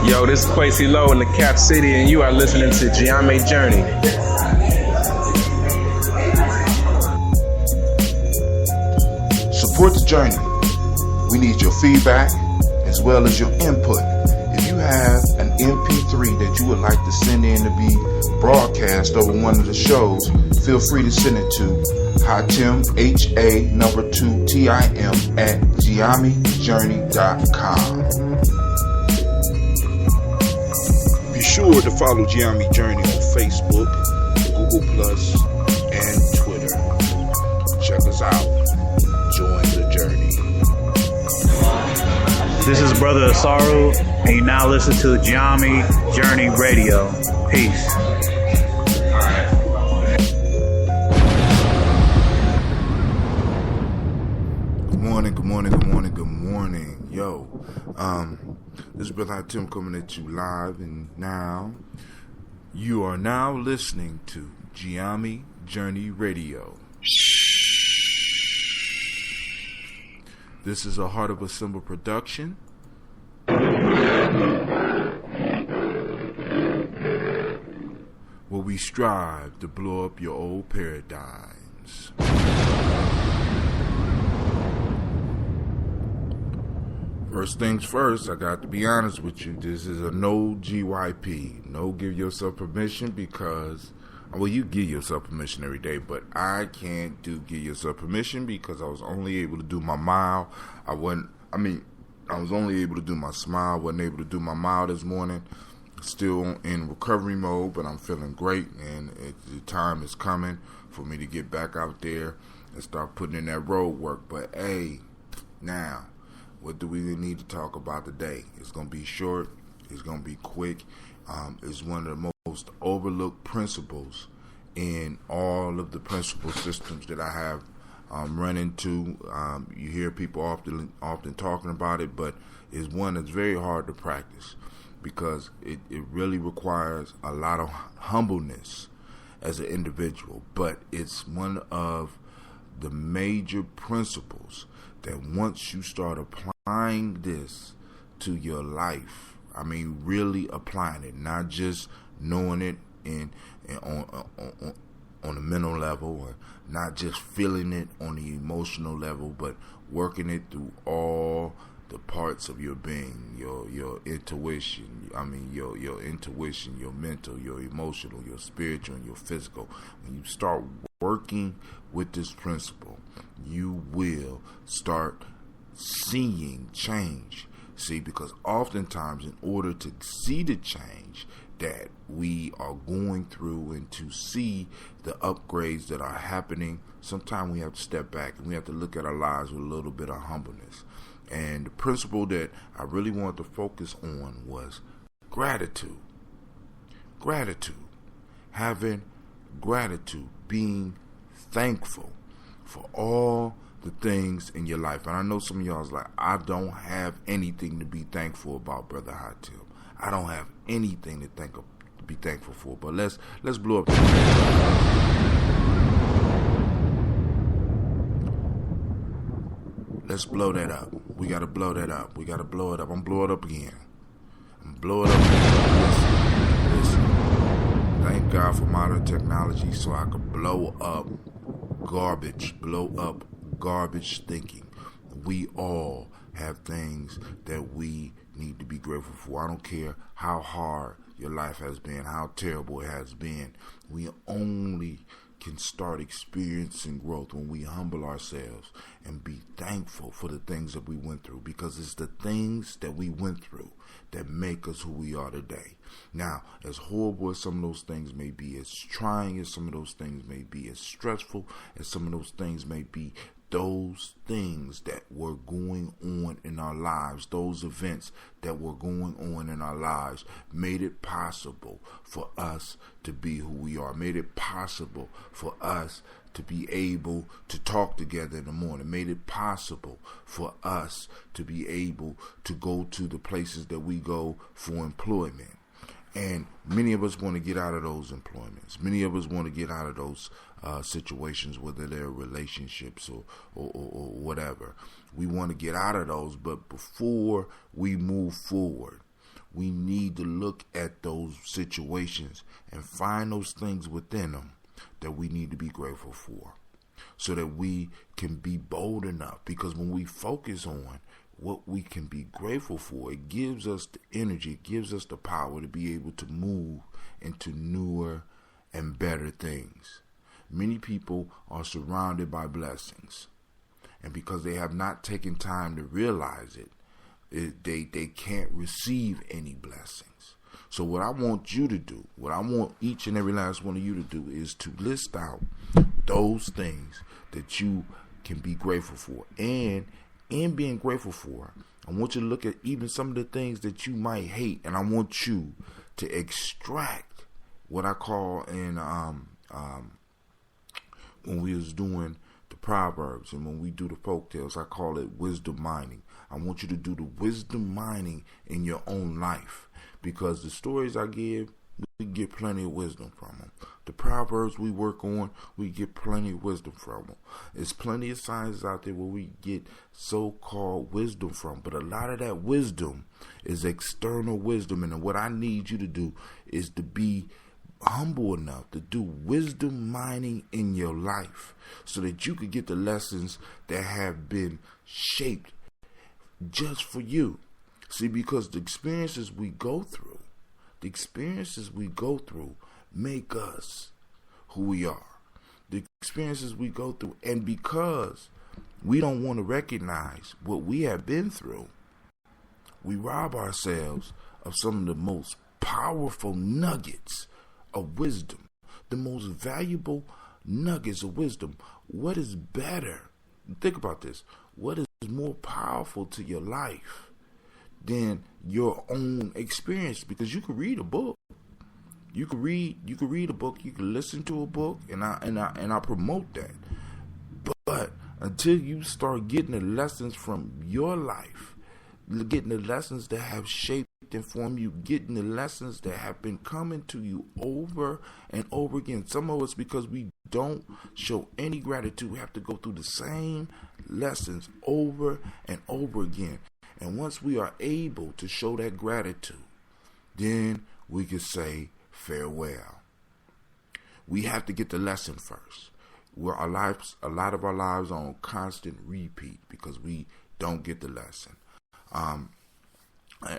Yo, this is Quasi Low in the Cap City, and you are listening to GYP Journey. Support the journey. We need your feedback as well as your input. If you have an MP3 that you would like to send in to be broadcast over one of the shows, feel free to send it to Hatim, HA2TIM at GYPJourney.com. Be sure to follow GYP Journey on Facebook, Google Plus, and Twitter. Check us out. Join the journey. This is Brother Asaru, and you now listen to GYP Journey Radio. Peace. Good morning. Yo, this is Brother Tim coming at you live, and now you are now listening to GYP Journey Radio. This is a Heart of a Symbol production. Where we strive to blow up your old paradigms. First things first, I got to be honest with you. This is a no GYP. No give yourself permission because, well, you give yourself permission every day, but I can't do give yourself permission because I was only able to do my mile. I was only able to do my smile. Wasn't able to do my mile this morning. Still in recovery mode, but I'm feeling great, and the time is coming for me to get back out there and start putting in that road work. But hey, now, what do we need to talk about today? It's going to be short. It's going to be quick. It's one of the most overlooked principles in all of the principle systems that I have run into. You hear people often talking about it, but it's one that's very hard to practice because it really requires a lot of humbleness as an individual. But it's one of the major principles that once you start applying this to your life, I mean really applying it, not just knowing it on a mental level, or not just feeling it on the emotional level, but working it through all the parts of your being, your intuition, your intuition, your mental, your emotional, your spiritual, and your physical. When you start working with this principle, you will start seeing change. See, because oftentimes in order to see the change that we are going through and to see the upgrades that are happening, sometimes we have to step back and we have to look at our lives with a little bit of humbleness. And the principle that I really wanted to focus on was gratitude. Gratitude. Having gratitude. Being thankful for all the things in your life. And I know some of y'all is like, I don't have anything to be thankful about, Brother Hatil. I don't have anything to be thankful for. But let's blow up. Let's blow that up. We got to blow that up. We got to blow it up. I'm blow it up again. Blow it up again. Listen. Thank God for modern technology so I could blow up garbage thinking. We all have things that we need to be grateful for. I don't care how hard your life has been, how terrible it has been. We only can start experiencing growth when we humble ourselves and be thankful for the things that we went through, because it's the things that we went through that make us who we are today. Now, as horrible as some of those things may be, as trying as some of those things may be, as stressful as some of those things may be, those things that were going on in our lives, those events that were going on in our lives, made it possible for us to be who we are, made it possible for us to be able to talk together in the morning, made it possible for us to be able to go to the places that we go for employment. And many of us want to get out of those employments. Many of us want to get out of those situations, whether they're relationships or whatever. We want to get out of those, but before we move forward, we need to look at those situations and find those things within them that we need to be grateful for, so that we can be bold enough. Because when we focus on what we can be grateful for, it gives us the energy, it gives us the power to be able to move into newer and better things. Many people are surrounded by blessings, and because they have not taken time to realize it, they can't receive any blessings. So what I want you to do, what I want each and every last one of you to do, is to list out those things that you can be grateful for. And in being grateful for, I want you to look at even some of the things that you might hate, and I want you to extract what I call in when we was doing the Proverbs and when we do the folk tales, I call it wisdom mining. I want you to do the wisdom mining in your own life, because the stories I give, we get plenty of wisdom from them. The Proverbs we work on, we get plenty of wisdom from them. There's plenty of sciences out there where we get so-called wisdom from, but a lot of that wisdom is external wisdom. And what I need you to do is to be humble enough to do wisdom mining in your life, so that you could get the lessons that have been shaped just for you. See, because the experiences we go through make us who we are. The experiences we go through, and because we don't want to recognize what we have been through, we rob ourselves of some of the most powerful nuggets of wisdom, the most valuable nuggets of wisdom. What is better? Think about this. What is more powerful to your life than your own experience? Because you can read a book. You can read a book, you can listen to a book, and I promote that. But until you start getting the lessons from your life, getting the lessons that have shaped and formed you, getting the lessons that have been coming to you over and over again. Some of us, because we don't show any gratitude, have to go through the same lessons over and over again. And once we are able to show that gratitude, then we can say farewell. We have to get the lesson first. Where our lives, a lot of our lives are on constant repeat because we don't get the lesson.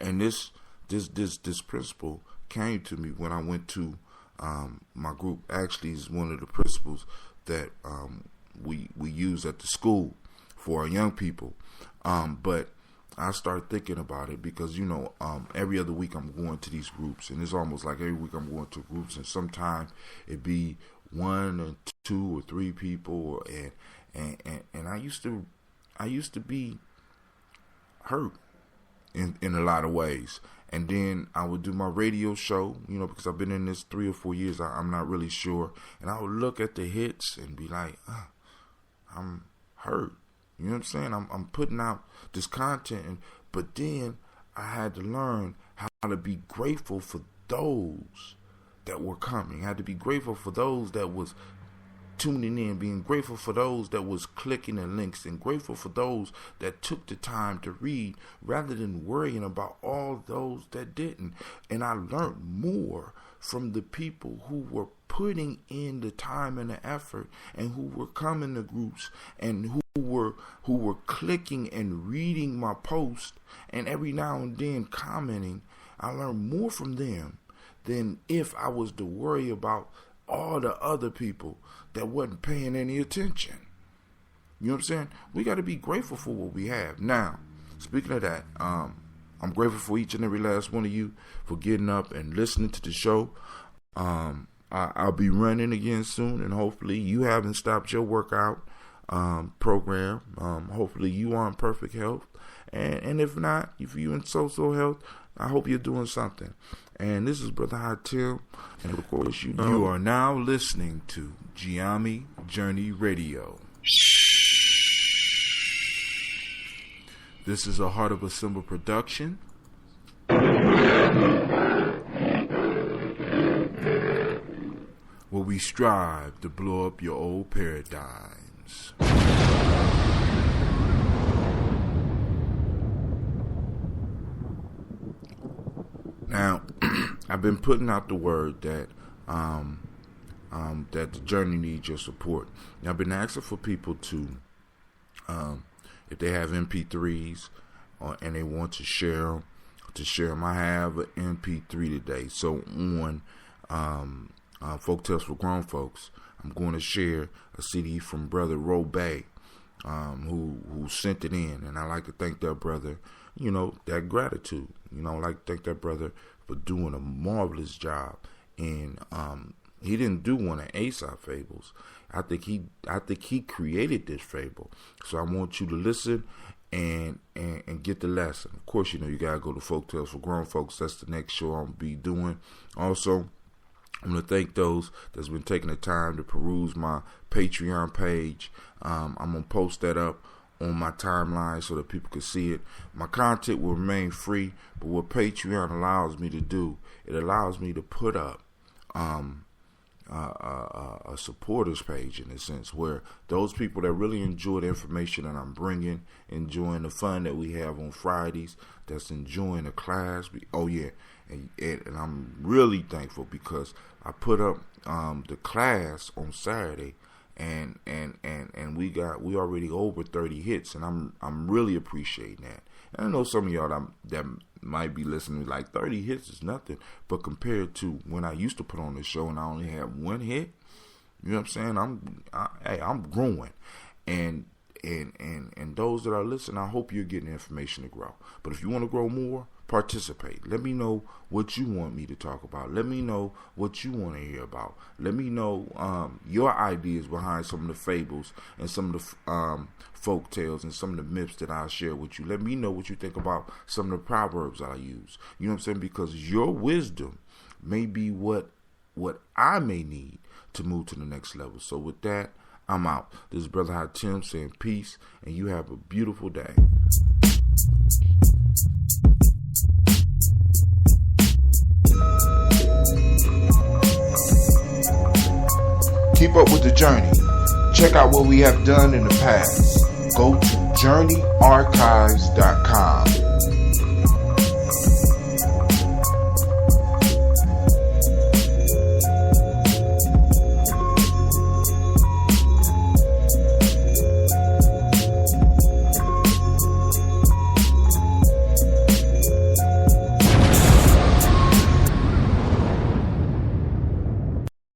And this principle came to me when I went to my group. Actually, is one of the principles that we use at the school for our young people. But I started thinking about it because, every other week I'm going to these groups, and it's almost like every week I'm going to groups, and sometimes it be 1 or 2 or 3 people, and I used to be hurt in a lot of ways. And then I would do my radio show, because I've been in this 3 or 4 years, I'm not really sure, and I would look at the hits and be like, I'm hurt. You know what I'm saying? I'm putting out this content, but then I had to learn how to be grateful for those that were coming. I had to be grateful for those that was tuning in, being grateful for those that was clicking the links, and grateful for those that took the time to read rather than worrying about all those that didn't. And I learned more from the people who were putting in the time and the effort, and who were coming to groups, and who were clicking and reading my post, and every now and then commenting. I learned more from them than if I was to worry about all the other people that wasn't paying any attention. You know what I'm saying? We got to be grateful for what we have. Now, speaking of that, I'm grateful for each and every last one of you for getting up and listening to the show. I'll be running again soon, and hopefully you haven't stopped your workout. program. Hopefully you are in perfect health. And if not, if you're in so-so health, I hope you're doing something. And this is Brother Hot Tim. And of course, you are now listening to GYP Journey Radio. This is a Heart of a Symbol production. Where we strive to blow up your old paradigms. Now, I've been putting out the word that that the journey needs your support. Now, I've been asking for people to, if they have MP3s and they want to share them. I have an MP3 today. So on Folk Tales for Grown Folks, I'm going to share a CD from Brother Robay, who sent it in, and I like to thank that brother. That gratitude. I like to thank that brother for doing a marvelous job. And he didn't do one of Aesop fables. I think he created this fable. So I want you to listen and get the lesson. Of course, you gotta go to Folk Tales for Grown Folks. That's the next show I'll be doing. Also, I'm going to thank those that's been taking the time to peruse my Patreon page. I'm going to post that up on my timeline so that people can see it. My content will remain free, but what Patreon allows me to do, it allows me to put up a supporters page, in a sense, where those people that really enjoy the information that I'm bringing, enjoying the fun that we have on Fridays, that's enjoying the class. And I'm really thankful because I put up the class on Saturday, and we already over 30 hits, and I'm really appreciating that. And I know some of y'all that might be listening like 30 hits is nothing, but compared to when I used to put on this show and I only had one hit, you know what I'm saying? I'm growing, and those that are listening, I hope you're getting information to grow. But if you want to grow more, participate. Let me know what you want me to talk about. Let me know what you want to hear about. Let me know your ideas behind some of the fables and some of the folk tales and some of the myths that I share with you. Let me know what you think about some of the proverbs I use. You know what I'm saying? Because your wisdom may be what I may need to move to the next level. So with that, I'm out. This is Brother Hot Tim saying peace, and you have a beautiful day. Keep up with the journey. Check out what we have done in the past. Go to journeyarchives.com.